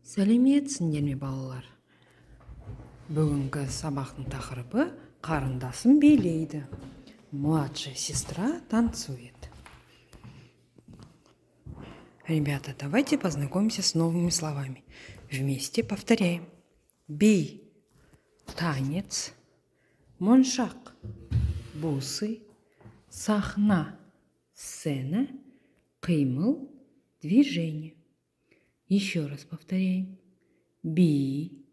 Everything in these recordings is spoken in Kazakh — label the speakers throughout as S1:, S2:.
S1: Сәлеметсіңдер ме балалар? Бүгінгі сабақтың тақырыбы «Қарындасым билейді». Младшая сестра танцует. Ребята, давайте познакомимся с новыми словами. Вместе повторяем. Би – танец, моншақ – бусы, сахна – сцена, қимыл – движение. Еще раз повторяем. Би,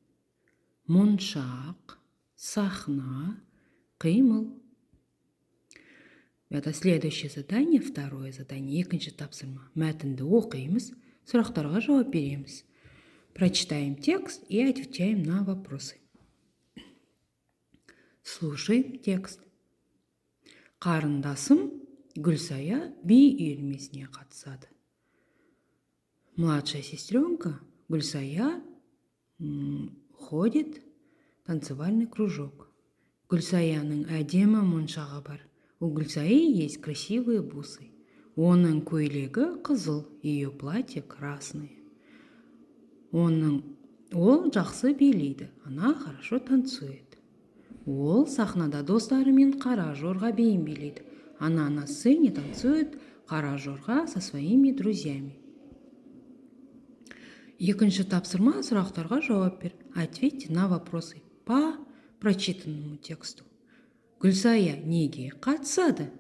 S1: моншақ, сахна, қимыл. Это следующее задание, второе задание, екінші тапсырма. Мәтінді оқимыз, сұрақтарға жауап береміз. Прочитаем текст и отвечаем на вопросы. Слушаем текст. Қарындасым Гүлсая би үйірмесіне қатысады. Младшая сестренка Гүлсая ходит в танцевальный кружок. Гүлсаяның әдемі моншағы бар. У Гүлсаи есть красивые бусы. Оның көйлегі қызыл, ее платье красное. Ол жақсы билейді, она хорошо танцует. Ол сахнада достарымен қара жорға биін билейді. Она на сцене танцует қара жорға со своими друзьями. Екінші тапсырма, сұрақтарға жауап бер. Ответьте на вопросы по прочитанному тексту. Гүлсая неге қатысады?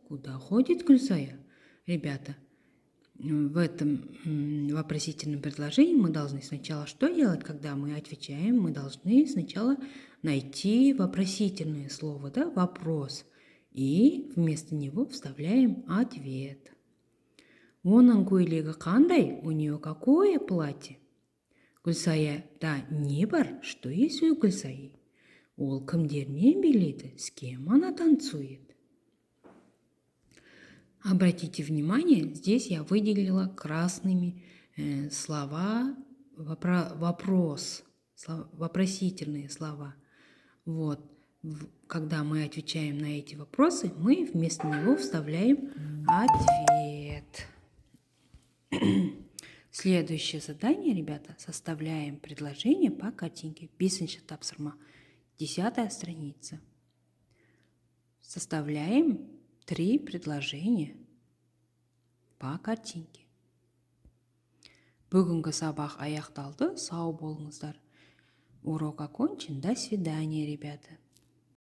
S1: Куда ходит Гүлсая? Ребята, в этом вопросительном предложении мы должны сначала что делать, когда мы отвечаем? Мы должны сначала найти вопросительное слово, да, вопрос, и вместо него вставляем ответ. Оның көйлегі қандай? У нее какое платье? Гүлсаяда не бар? Что есть у Гүлсаи? Ол кімдермен билейді? С кем она танцует? Обратите внимание, здесь я выделила красными слова вопрос, вопросительные слова. Вот. Когда мы отвечаем на эти вопросы, мы вместо него вставляем ответ. Следующее задание, ребята, составляем предложение по картинке. Бесінші тапсырма, 10-я страница. Составляем 3 предложения по картинке. Бүгінгі сабақ аяқталды, сау болыңыздар. Урок окончен. До свидания, ребята.